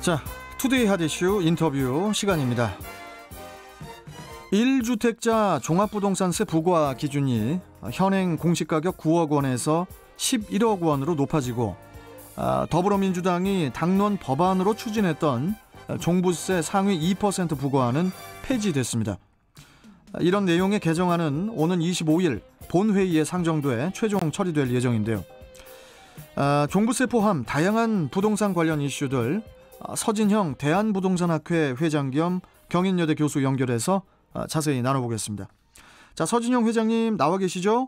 자, 투데이 핫이슈 인터뷰 시간입니다. 1주택자 종합부동산세 부과 기준이 현행 공시가격 9억 원에서 11억 원으로 높아지고 더불어민주당이 당론 법안으로 추진했던 종부세 상위 2% 부과는 폐지됐습니다. 이런 내용의 개정안은 오는 25일 본회의에 상정돼 최종 처리될 예정인데요. 종부세 포함 다양한 부동산 관련 이슈들 서진형 대한부동산학회 회장 겸 경인여대 교수 연결해서 자세히 나눠보겠습니다. 자, 서진형 회장님 나와 계시죠?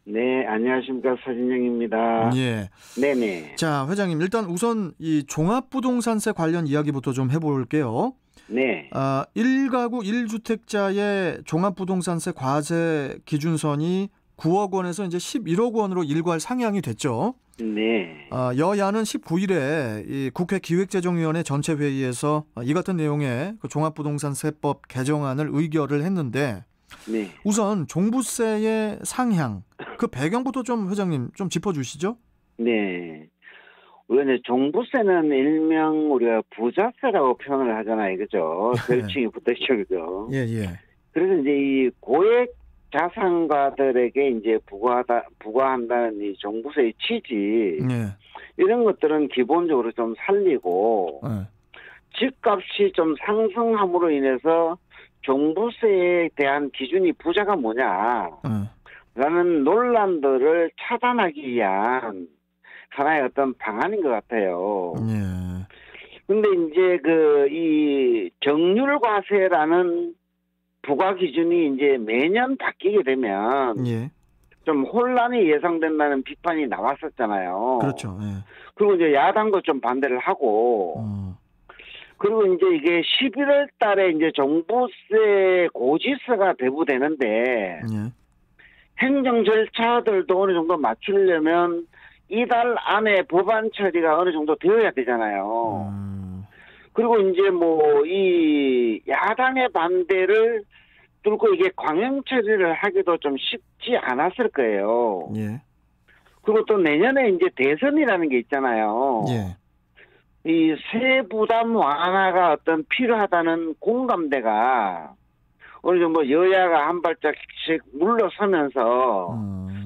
네, 안녕하십니까. 서진영입니다. 예. 네네. 자, 회장님 일단 우선 이 종합부동산세 관련 이야기부터 좀 해볼게요. 네. 1가구 1주택자의 종합부동산세 과세 기준선이 9억 원에서 이제 11억 원으로 일괄 상향이 됐죠. 네. 여야는 19일에 이 국회 기획재정위원회 전체 회의에서 이 같은 내용의 그 종합부동산세법 개정안을 의결을 했는데, 네. 우선 종부세의 상향 그 배경부터 좀 회장님 좀 짚어주시죠. 네. 우리가 이제 종부세는 일명 우리가 부자세라고 표현을 하잖아요, 그죠? 별칭이 붙어있죠, 그죠? 예, 예. 그래서 이제 이 고액 자산가들에게 이제 부과한다는 이 종부세의 취지, 예. 이런 것들은 기본적으로 좀 살리고, 예. 집값이 좀 상승함으로 인해서 종부세에 대한 기준이 부자가 뭐냐, 라는 논란들을 차단하기 위한 하나의 어떤 방안인 것 같아요. 예. 근데 이제 이 정률과세라는 부과 기준이 이제 매년 바뀌게 되면 예. 좀 혼란이 예상된다는 비판이 나왔었잖아요. 그렇죠. 예. 그리고 이제 야당도 좀 반대를 하고, 그리고 이제 이게 11월 달에 이제 종부세 고지서가 배부되는데, 예. 행정 절차들도 어느 정도 맞추려면 이달 안에 법안 처리가 어느 정도 되어야 되잖아요. 그리고 이제 이 야당의 반대를 뚫고 이게 광행 처리를 하기도 좀 쉽지 않았을 거예요. 예. 그리고 또 내년에 이제 대선이라는 게 있잖아요. 예. 이 세부담 완화가 어떤 필요하다는 공감대가 어느 정도 여야가 한 발짝씩 물러서면서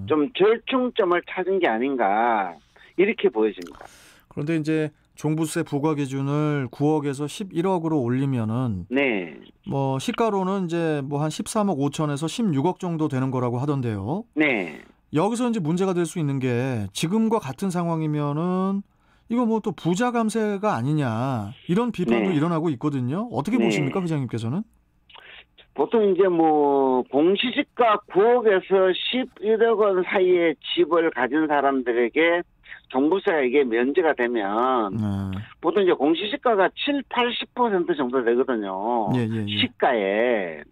좀 절충점을 찾은 게 아닌가 이렇게 보여집니다. 그런데 이제 종부세 부과 기준을 9억에서 11억으로 올리면은 네. 시가로는 이제 한 13억 5천에서 16억 정도 되는 거라고 하던데요. 네. 여기서 이제 문제가 될 수 있는 게 지금과 같은 상황이면은 이거 또 부자 감세가 아니냐 이런 비판도 네. 일어나고 있거든요. 어떻게 네. 보십니까, 회장님께서는? 보통 이제 공시지가 9억에서 11억 원 사이의 집을 가진 사람들에게 종부세가 이게 면제가 되면 보통 이제 공시지가가 7, 80% 정도 되거든요. 예, 예, 예. 시가에.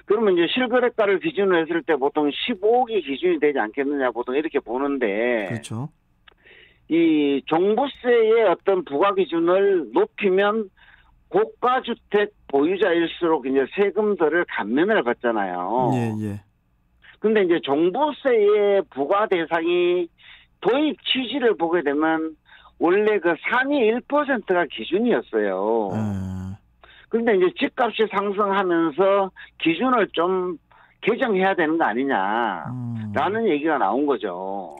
그러면 이제 실거래가를 기준으로 했을 때 보통 15억이 기준이 되지 않겠느냐 보통 이렇게 보는데. 그렇죠. 이 종부세의 어떤 부과 기준을 높이면 고가주택 보유자일수록 이제 세금들을 감면을 받잖아요. 예, 예. 근데 이제 종부세의 부과 대상이 도입 취지를 보게 되면 원래 그 상위 1%가 기준이었어요. 그런데 이제 집값이 상승하면서 기준을 좀 개정해야 되는 거 아니냐라는 얘기가 나온 거죠.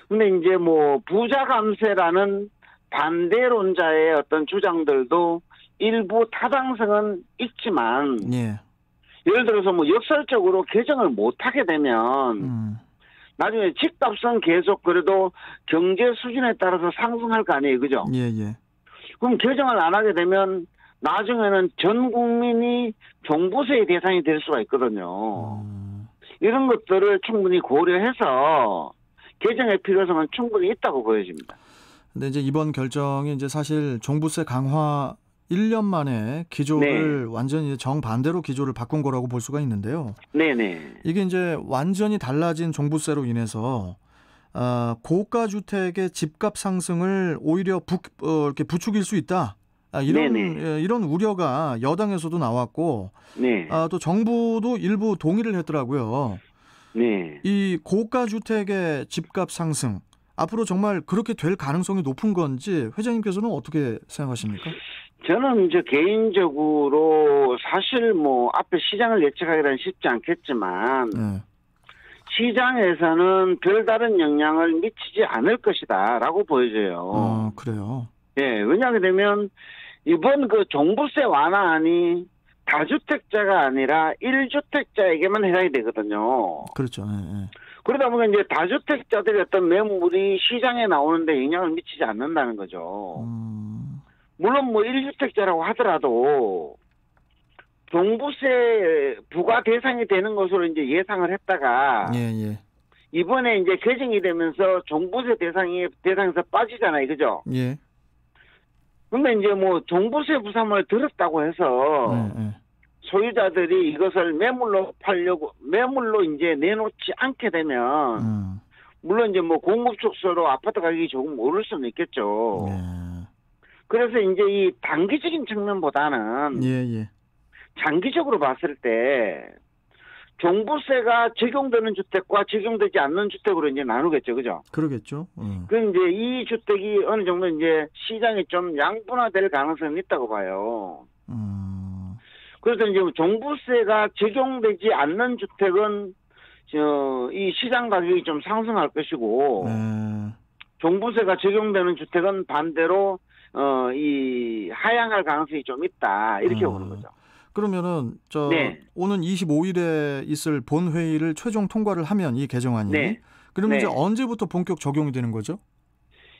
근데 이제 부자 감세라는 반대론자의 어떤 주장들도 일부 타당성은 있지만, 예. 예를 들어서 역설적으로 개정을 못하게 되면, 나중에 집값은 계속 그래도 경제 수준에 따라서 상승할 거 아니에요, 그죠? 예, 예. 그럼 개정을 안 하게 되면 나중에는 전 국민이 종부세의 대상이 될 수가 있거든요. 이런 것들을 충분히 고려해서 개정의 필요성은 충분히 있다고 보여집니다. 근데 이제 이번 결정이 이제 사실 종부세 강화 1년 만에 기조를 완전히 정반대로 기조를 바꾼 거라고 볼 수가 있는데요. 네네. 이게 이제 완전히 달라진 종부세로 인해서 고가 주택의 집값 상승을 오히려 이렇게 부추길 수 있다. 이런 우려가 여당에서도 나왔고, 네. 또 정부도 일부 동의를 했더라고요. 네. 이 고가 주택의 집값 상승, 앞으로 정말 그렇게 될 가능성이 높은 건지 회장님께서는 어떻게 생각하십니까? 저는 이제 개인적으로 사실 뭐 앞에 시장을 예측하기는 쉽지 않겠지만 네. 시장에서는 별다른 영향을 미치지 않을 것이다라고 보여져요. 그래요. 예, 왜냐하게 되면 이번 그 종부세 완화안이 다주택자가 아니라 1주택자에게만 해당이 되거든요. 그렇죠. 네. 그러다 보면 이제 다주택자들의 어떤 매물이 시장에 나오는데 영향을 미치지 않는다는 거죠. 물론 뭐 1주택자라고 하더라도 종부세 부과 대상이 되는 것으로 이제 예상을 했다가 예. 이번에 이제 개정이 되면서 종부세 대상에서 빠지잖아요, 그죠? 예. 근데 이제 뭐 종부세 부담을 들었다고 해서 소유자들이 이것을 매물로 이제 내놓지 않게 되면 물론 이제 뭐 공급 축소로 아파트 가격이 조금 오를 수는 있겠죠. 그래서 이제 이 단기적인 측면보다는 장기적으로 봤을 때 종부세가 적용되는 주택과 적용되지 않는 주택으로 이제 나누겠죠, 그죠? 그러겠죠. 그 이제 이 주택이 어느 정도 이제 시장이 좀 양분화될 가능성이 있다고 봐요. 그래서 이제 종부세가 적용되지 않는 주택은 이 시장 가격이 좀 상승할 것이고 종부세가 적용되는 주택은 반대로 이 하향할 가능성이 좀 있다 이렇게 보는 거죠. 그러면은 오는 25일에 있을 본회의를 최종 통과를 하면 이 개정안이 그러면 이제 언제부터 본격 적용이 되는 거죠?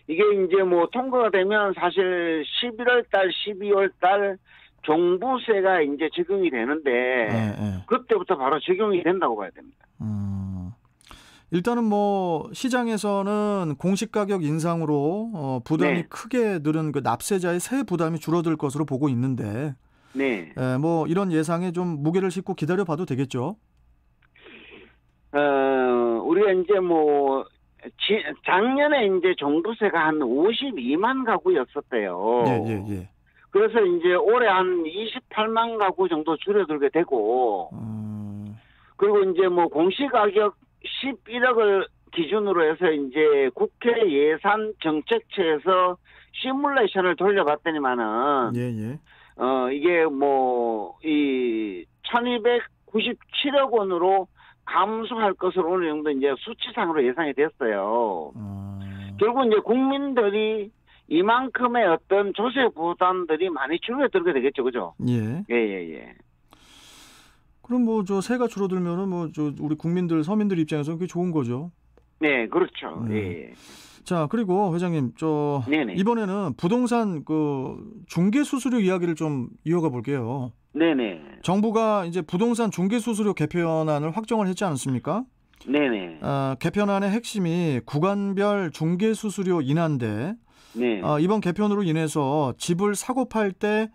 이게 이제 뭐 통과가 되면 사실 11월 달, 12월 달 종부세가 이제 적용이 되는데 그때부터 바로 적용이 된다고 봐야 됩니다. 일단은 뭐 시장에서는 공시가격 인상으로 부담이 크게 늘은 그 납세자의 세후 부담이 줄어들 것으로 보고 있는데 뭐 이런 예상에 좀 무게를 싣고 기다려봐도 되겠죠? 우리가 이제 뭐 작년에 이제 종부세가 한 52만 가구였었대요. 예. 그래서 이제 올해 한 28만 가구 정도 줄어들게 되고 그리고 이제 뭐 공시가격 11억을 기준으로 해서 이제 국회 예산 정책처에서 시뮬레이션을 돌려봤더니만은 이게 뭐 이 1297억 원으로 감소할 것으로 어느 정도 이제 수치상으로 예상이 됐어요. 결국 이제 국민들이 이만큼의 어떤 조세 부담들이 많이 줄어들게 되겠죠, 그죠? 예. 그럼 뭐 저 세가 줄어들면은 뭐 저 우리 국민들 서민들 입장에서는 그게 좋은 거죠. 네, 그렇죠. 예. 자, 그리고 회장님, 이번에는 부동산 그 중개 수수료 이야기를 좀 이어가 볼게요. 네네. 정부가 이제 부동산 중개 수수료 개편안을 확정을 했지 않습니까? 네네. 개편안의 핵심이 구간별 중개 수수료 인하인데, 이번 개편으로 인해서 집을 사고 팔 때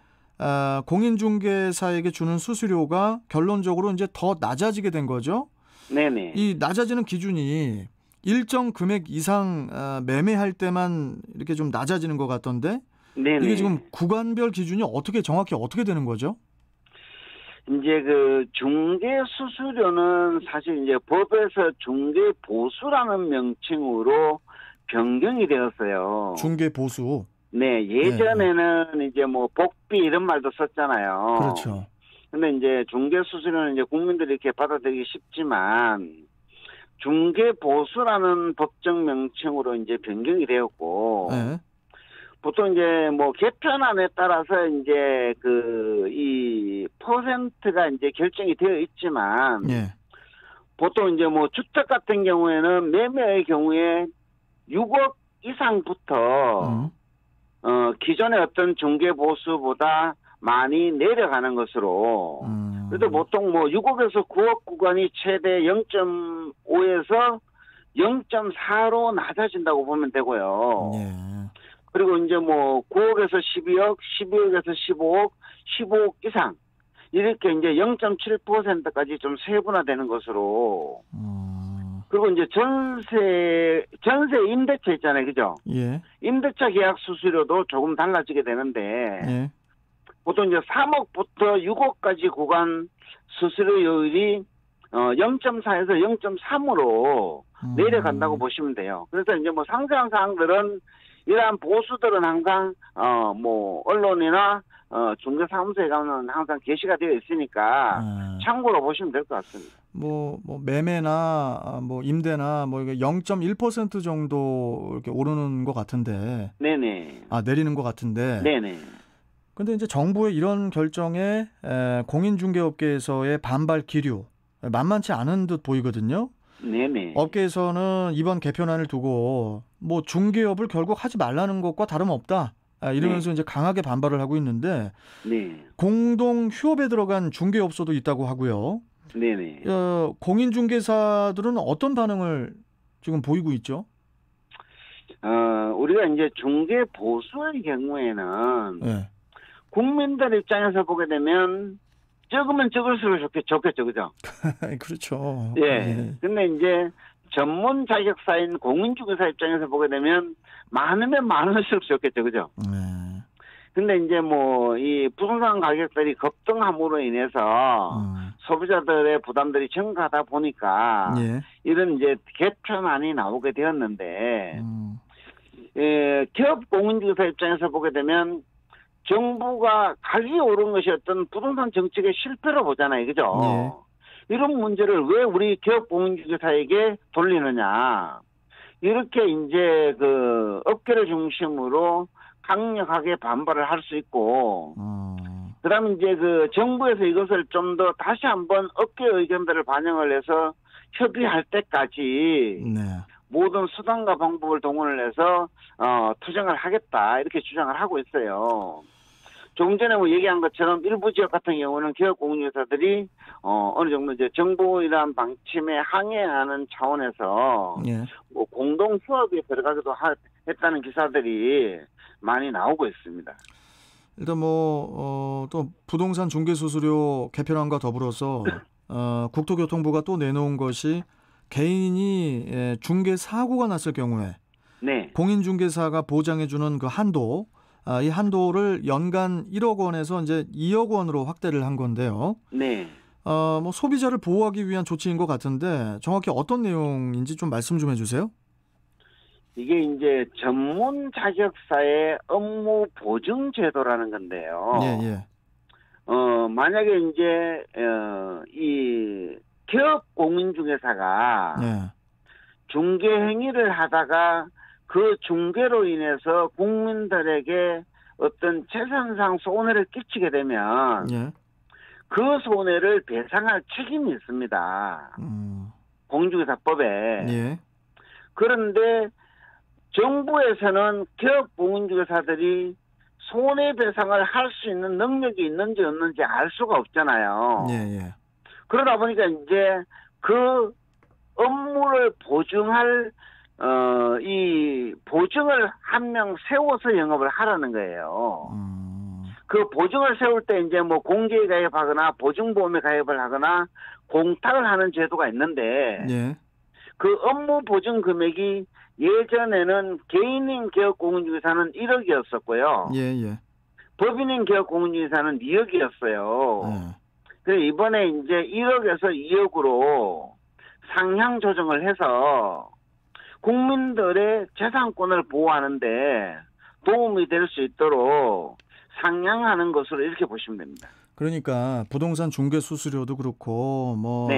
공인중개사에게 주는 수수료가 결론적으로 이제 더 낮아지게 된 거죠. 네네. 이 낮아지는 기준이 일정 금액 이상 매매할 때만 이렇게 좀 낮아지는 것 같던데 이게 지금 구간별 기준이 정확히 어떻게 되는 거죠? 이제 그 중개 수수료는 사실 이제 법에서 중개 보수라는 명칭으로 변경이 되었어요. 중개 보수. 네, 예전에는 이제 뭐 복비 이런 말도 썼잖아요. 그렇죠. 근데 이제 중개 수수료는 이제 국민들이 이렇게 받아들이기 쉽지만 중개 보수라는 법적 명칭으로 이제 변경이 되었고 보통 이제 뭐 개편안에 따라서 이제 이 퍼센트가 이제 결정이 되어 있지만 보통 이제 뭐 주택 같은 경우에는 매매의 경우에 6억 이상부터 기존의 어떤 중개 보수보다 많이 내려가는 것으로 그래도 보통 뭐 6억에서 9억 구간이 최대 0.5에서 0.4로 낮아진다고 보면 되고요. 그리고 이제 뭐 9억에서 12억, 12억에서 15억, 15억 이상 이렇게 이제 0.7%까지 좀 세분화되는 것으로. 그리고 이제 전세 임대차 있잖아요, 그죠? 임대차 계약 수수료도 조금 달라지게 되는데 보통 이제 3억부터 6억까지 구간 수수료율이 0.4에서 0.3으로 내려간다고 보시면 돼요. 그래서 이제 뭐 상세한 사항들은 이러한 보수들은 항상 뭐 언론이나 중개사무소에 가면 항상 게시가 되어 있으니까 참고로 보시면 될 것 같습니다. 뭐 매매나 뭐 임대나 뭐 0.1% 정도 이렇게 오르는 것 같은데. 네네. 내리는 것 같은데. 네네. 근데 이제 정부의 이런 결정에 공인중개업계에서의 반발 기류 만만치 않은 듯 보이거든요. 네네. 업계에서는 이번 개편안을 두고 뭐 중개업을 결국 하지 말라는 것과 다름없다. 이러면서 이제 강하게 반발을 하고 있는데 공동 휴업에 들어간 중개업소도 있다고 하고요. 네네. 공인중개사들은 어떤 반응을 지금 보이고 있죠? 우리가 이제 중개 보수의 경우에는 국민들 입장에서 보게 되면 적으면 적을수록 좋겠죠, 그죠? 그렇죠. 예. 근데 이제 전문 자격사인 공인중개사 입장에서 보게 되면 많으면 많을수록 좋겠죠, 그죠? 근데 이제 뭐 이 부동산 가격들이 급등함으로 인해서 소비자들의 부담들이 증가하다 보니까 이런 이제 개편안이 나오게 되었는데 기업 공인중개사 입장에서 보게 되면 정부가 가격이 오른 것이 어떤 부동산 정책의 실패로 보잖아요. 그죠? 이런 문제를 왜 우리 기업 공인중개사에게 돌리느냐. 이렇게 이제 그 업계를 중심으로 강력하게 반발을 할 수 있고, 그 다음에 이제 그 정부에서 이것을 좀 더 다시 한번 업계 의견들을 반영을 해서 협의할 때까지 모든 수단과 방법을 동원을 해서 투쟁을 하겠다 이렇게 주장을 하고 있어요. 조금 전에 뭐 얘기한 것처럼 일부 지역 같은 경우는 기업 공인중개사들이 어느 정도 이제 정부 이러한 방침에 항의하는 차원에서 뭐 공동 휴업에 들어가기도 했다는 기사들이 많이 나오고 있습니다. 일단 뭐 또 부동산 중개 수수료 개편안과 더불어서 국토교통부가 또 내놓은 것이 개인이 중개 사고가 났을 경우에 공인중개사가 보장해주는 그 한도, 이 한도를 연간 1억 원에서 이제 2억 원으로 확대를 한 건데요. 뭐 소비자를 보호하기 위한 조치인 것 같은데 정확히 어떤 내용인지 좀 말씀 좀 해주세요. 이게 이제 전문 자격사의 업무 보증 제도라는 건데요. 만약에 이제 이 기업 공인중개사가 중개 행위를 하다가 그 중개로 인해서 국민들에게 어떤 재산상 손해를 끼치게 되면 그 손해를 배상할 책임이 있습니다. 공인중개사법에. 그런데 정부에서는 기업 공인중개사들이 손해배상을 할 수 있는 능력이 있는지 없는지 알 수가 없잖아요. 그러다 보니까 이제 그 업무를 보증할 이 보증을 한 명 세워서 영업을 하라는 거예요. 그 보증을 세울 때 이제 뭐 공개에 가입하거나 보증보험에 가입을 하거나 공탁을 하는 제도가 있는데 그 업무 보증 금액이 예전에는 개인인 기업 공인중개사는 1억이었었고요. 법인인 기업 공인중개사는 2억이었어요. 그래서 이번에 이제 1억에서 2억으로 상향 조정을 해서 국민들의 재산권을 보호하는데 도움이 될 수 있도록 상향하는 것으로 이렇게 보시면 됩니다. 그러니까 부동산 중개 수수료도 그렇고 뭐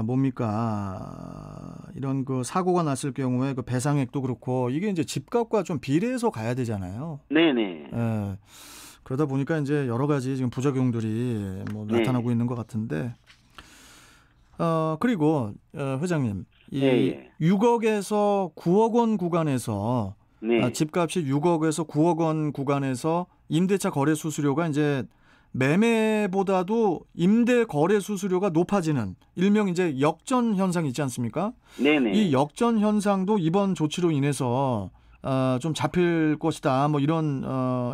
뭡니까 이런 그 사고가 났을 경우에 그 배상액도 그렇고 이게 이제 집값과 좀 비례해서 가야 되잖아요. 그러다 보니까 이제 여러 가지 지금 부작용들이 뭐 나타나고 있는 것 같은데 그리고 회장님 이 6억에서 9억 원 구간에서 집값이 6억에서 9억 원 구간에서 임대차 거래 수수료가 이제 매매보다도 임대 거래 수수료가 높아지는 일명 이제 역전 현상이 있지 않습니까? 이 역전 현상도 이번 조치로 인해서 좀 잡힐 것이다. 뭐 이런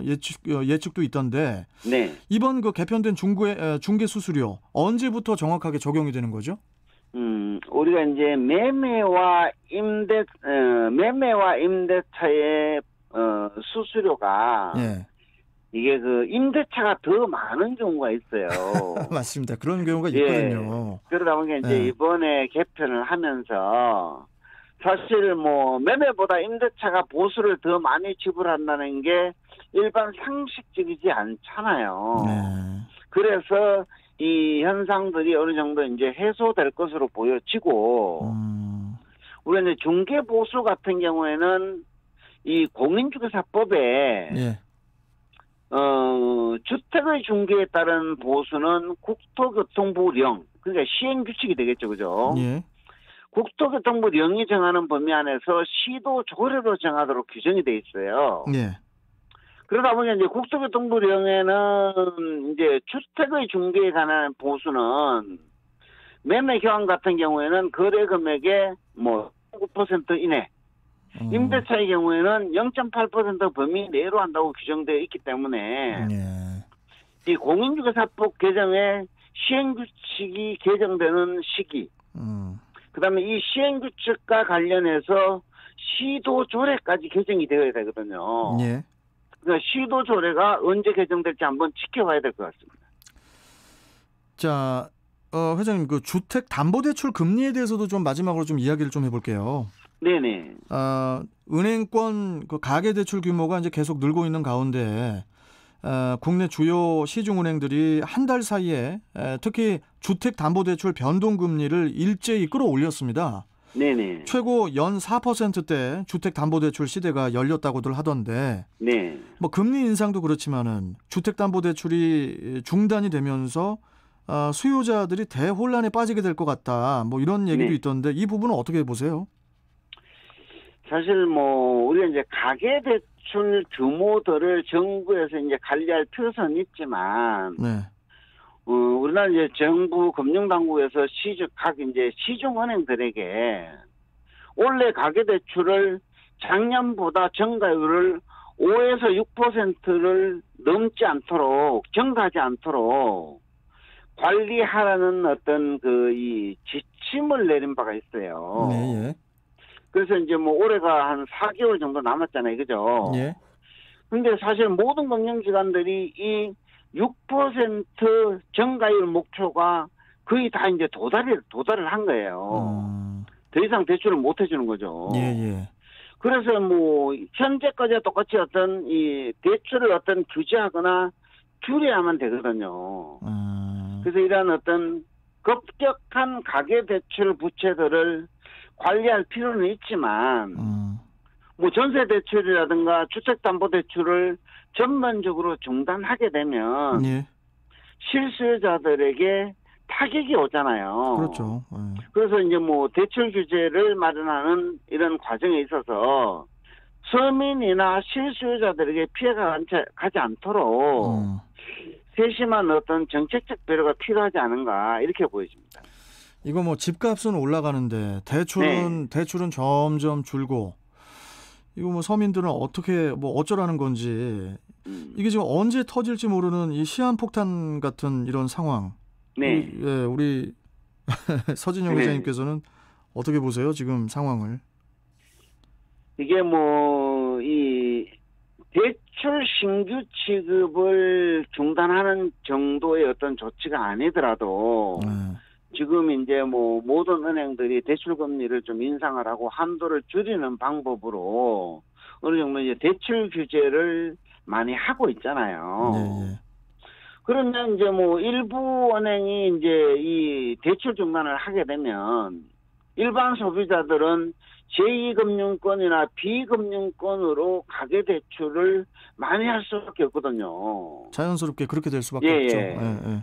예측도 있던데 이번 그 개편된 중개 수수료 언제부터 정확하게 적용이 되는 거죠? 우리가 이제 매매와 임대차의 수수료가 이게 그 임대차가 더 많은 경우가 있어요. 맞습니다. 그런 경우가 예. 있거든요. 그러다 보니까 이제 예. 이번에 개편을 하면서 사실 뭐 매매보다 임대차가 보수를 더 많이 지불한다는 게 일반 상식적이지 않잖아요. 네. 그래서 이 현상들이 어느 정도 이제 해소될 것으로 보여지고 우리가 이제 중개 보수 같은 경우에는 이 공인중개사법에 예. 주택의 중개에 따른 보수는 국토교통부령, 그러니까 시행규칙이 되겠죠, 그죠? 예. 국토교통부령이 정하는 범위 안에서 시도 조례로 정하도록 규정이 돼 있어요. 예. 그러다 보니 이제 국토교통부령에는 이제 주택의 중개에 관한 보수는 매매 교환 같은 경우에는 거래 금액의 뭐 9% 이내, 임대차의 경우에는 0.8% 범위 내로 한다고 규정되어 있기 때문에 예. 이 공인중개사법 개정의 시행규칙이 개정되는 시기, 그다음에 이 시행규칙과 관련해서 시도조례까지 개정이 되어야 되거든요. 예. 그러니까 시도조례가 언제 개정될지 한번 지켜봐야 될 것 같습니다. 자, 회장님, 그 주택담보대출 금리에 대해서도 좀 마지막으로 좀 이야기를 좀 해볼게요. 네네. 은행권 그 가계대출 규모가 이제 계속 늘고 있는 가운데 국내 주요 시중은행들이 한 달 사이에 특히 주택담보대출 변동금리를 일제히 끌어올렸습니다. 네네. 최고 연 4%대 주택담보대출 시대가 열렸다고들 하던데, 네. 뭐 금리 인상도 그렇지만은 주택담보대출이 중단이 되면서 수요자들이 대혼란에 빠지게 될 것 같다. 뭐 이런 얘기도 네. 있던데 이 부분은 어떻게 보세요? 사실 뭐 우리가 이제 가계대출 규모들을 정부에서 이제 관리할 필요성은 있지만, 네. 우리나라 이제 정부 금융당국에서 각 이제 시중은행들에게 올해 가계대출을 작년보다 증가율을 5에서 6%를 넘지 않도록, 증가하지 않도록 관리하라는 어떤 이 지침을 내린 바가 있어요. 네, 예. 그래서 이제 뭐 올해가 한 4개월 정도 남았잖아요. 그죠? 예. 근데 사실 모든 금융기관들이 이 6% 증가율 목표가 거의 다 이제 도달을 한 거예요. 더 이상 대출을 못 해주는 거죠. 예, 예. 그래서 뭐 현재까지와 똑같이 어떤 이 대출을 어떤 규제하거나 줄여야만 되거든요. 그래서 이러한 어떤 급격한 가계대출 부채들을 관리할 필요는 있지만, 뭐 전세 대출이라든가 주택담보대출을 전면적으로 중단하게 되면 예. 실수요자들에게 타격이 오잖아요. 그렇죠. 그래서 이제 뭐 대출 규제를 마련하는 이런 과정에 있어서 서민이나 실수요자들에게 피해가 가지 않도록 세심한 어떤 정책적 배려가 필요하지 않은가 이렇게 보여집니다. 이거 뭐 집값은 올라가는데 대출은 점점 줄고, 이거 뭐 서민들은 어떻게 뭐 어쩌라는 건지, 이게 지금 언제 터질지 모르는 이 시한폭탄 같은 이런 상황. 네. 우리 서진영 회장님께서는 어떻게 보세요, 지금 상황을? 이게 뭐 이 대출 신규 취급을 중단하는 정도의 어떤 조치가 아니더라도 지금 이제 뭐 모든 은행들이 대출 금리를 좀 인상을 하고 한도를 줄이는 방법으로 어느 정도 이제 대출 규제를 많이 하고 있잖아요. 네. 그러면 이제 뭐 일부 은행이 이제 이 대출 중단을 하게 되면 일반 소비자들은 제2금융권이나 비금융권으로 가계대출을 많이 할 수밖에 없거든요. 자연스럽게 그렇게 될 수밖에 없죠. 예.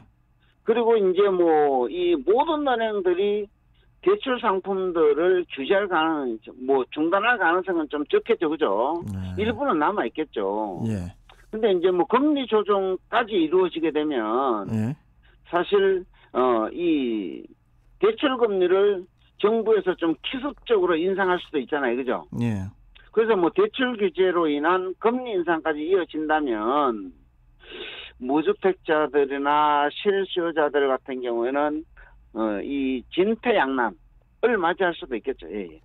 그리고 이제 뭐 이 모든 은행들이 대출 상품들을 규제할 중단할 가능성은 좀 적겠죠, 그죠? 일부는 남아 있겠죠. 예. 근데 이제 뭐 금리 조정까지 이루어지게 되면 사실 이 대출 금리를 정부에서 좀 기습적으로 인상할 수도 있잖아요, 그죠? 예. 그래서 뭐 대출 규제로 인한 금리 인상까지 이어진다면 무주택자들이나 실수요자들 같은 경우에는 이 진퇴양난을 맞이할 수도 있겠죠. 예.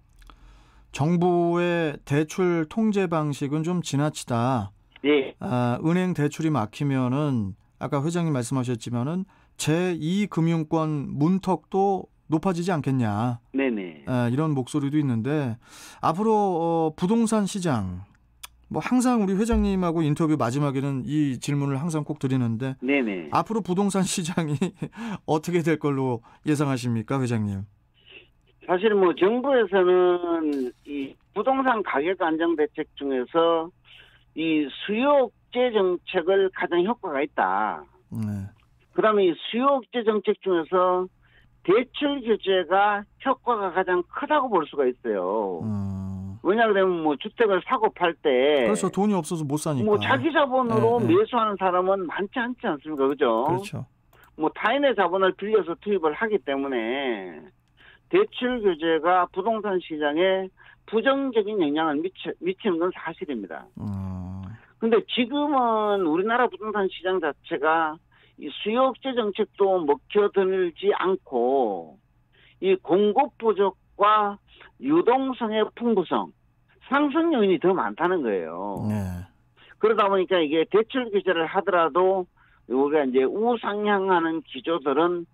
정부의 대출 통제 방식은 좀 지나치다. 예. 은행 대출이 막히면은 아까 회장님 말씀하셨지만은 제2금융권 문턱도 높아지지 않겠냐. 네네. 이런 목소리도 있는데 앞으로 부동산 시장 뭐 항상 우리 회장님하고 인터뷰 마지막에는 이 질문을 항상 꼭 드리는데 네네. 앞으로 부동산 시장이 어떻게 될 걸로 예상하십니까, 회장님? 사실 뭐 정부에서는 이 부동산 가격 안정 대책 중에서 이 수요 억제 정책을 가장 효과가 있다. 그다음에 이 수요 억제 정책 중에서 대출 규제가 효과가 가장 크다고 볼 수가 있어요. 왜냐하면 뭐 주택을 사고 팔 때 그래서 돈이 없어서 못 사니까. 뭐 자기 자본으로 매수하는 사람은 많지 않지 않습니까, 그죠? 그렇죠. 뭐 타인의 자본을 빌려서 투입을 하기 때문에 대출 규제가 부동산 시장에 부정적인 영향을 미치는 건 사실입니다. 근데 지금은 우리나라 부동산 시장 자체가 이 수요 억제 정책도 먹혀들지 않고 이 공급 부족과 유동성의 풍부성, 상승 요인이 더 많다는 거예요. 네. 그러다 보니까 이게 대출 규제를 하더라도 우리가 이제 우상향하는 기조들은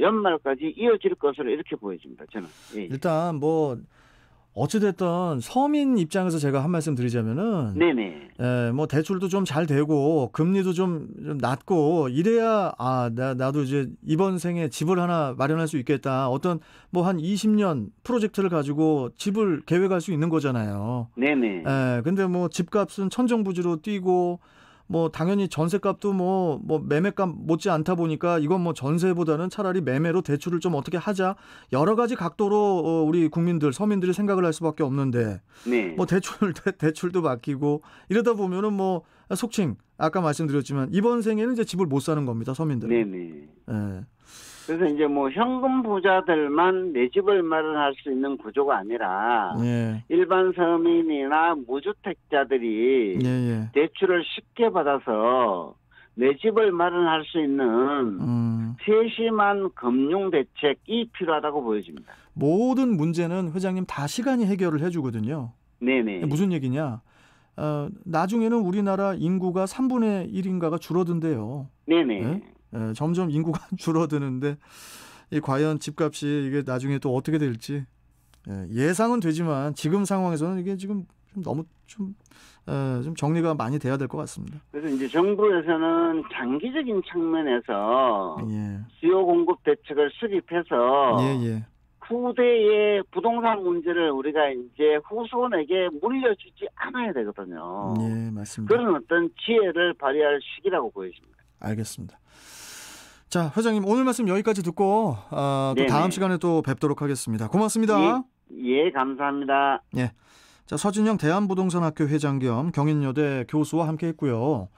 연말까지 이어질 것으로 이렇게 보여집니다. 저는. 예. 일단 뭐 어찌됐든 서민 입장에서 제가 한 말씀 드리자면은 네네. 뭐 대출도 좀 잘 되고 금리도 좀 낮고 이래야 나도 이제 이번 생에 집을 하나 마련할 수 있겠다. 어떤 뭐 한 20년 프로젝트를 가지고 집을 계획할 수 있는 거잖아요. 네네. 근데 뭐 집값은 천정부지로 뛰고 뭐 당연히 전세값도 뭐 매매값 못지 않다 보니까 이건 뭐 전세보다는 차라리 매매로 대출을 좀 어떻게 하자 여러 가지 각도로 우리 국민들 서민들이 생각을 할 수밖에 없는데 네. 뭐 대출도 막히고 이러다 보면은 뭐 속칭 아까 말씀드렸지만 이번 생에는 이제 집을 못 사는 겁니다, 서민들. 네네. 네. 그래서 이제 뭐 현금 부자들만 내 집을 마련할 수 있는 구조가 아니라 예. 일반 서민이나 무주택자들이 대출을 쉽게 받아서 내 집을 마련할 수 있는 세심한 금융 대책이 필요하다고 보여집니다. 모든 문제는 회장님 다 시간이 해결을 해주거든요. 네네. 무슨 얘기냐? 나중에는 우리나라 인구가 3분의 1인가가 줄어든대요. 네네. 네? 점점 인구가 줄어드는데 과연 집값이 이게 나중에 또 어떻게 될지 예상은 되지만 지금 상황에서는 이게 지금 좀 너무 좀 정리가 많이 돼야 될 것 같습니다. 그래서 이제 정부에서는 장기적인 측면에서 수요 공급 대책을 수립해서 후대의 부동산 문제를 우리가 이제 후손에게 물려주지 않아야 되거든요. 네, 맞습니다. 그런 어떤 지혜를 발휘할 시기라고 보여집니다. 알겠습니다. 자, 회장님 오늘 말씀 여기까지 듣고 또 다음 시간에 또 뵙도록 하겠습니다. 고맙습니다. 예, 감사합니다. 예. 자, 서진영 대한부동산학교 회장 겸 경인여대 교수와 함께 했고요.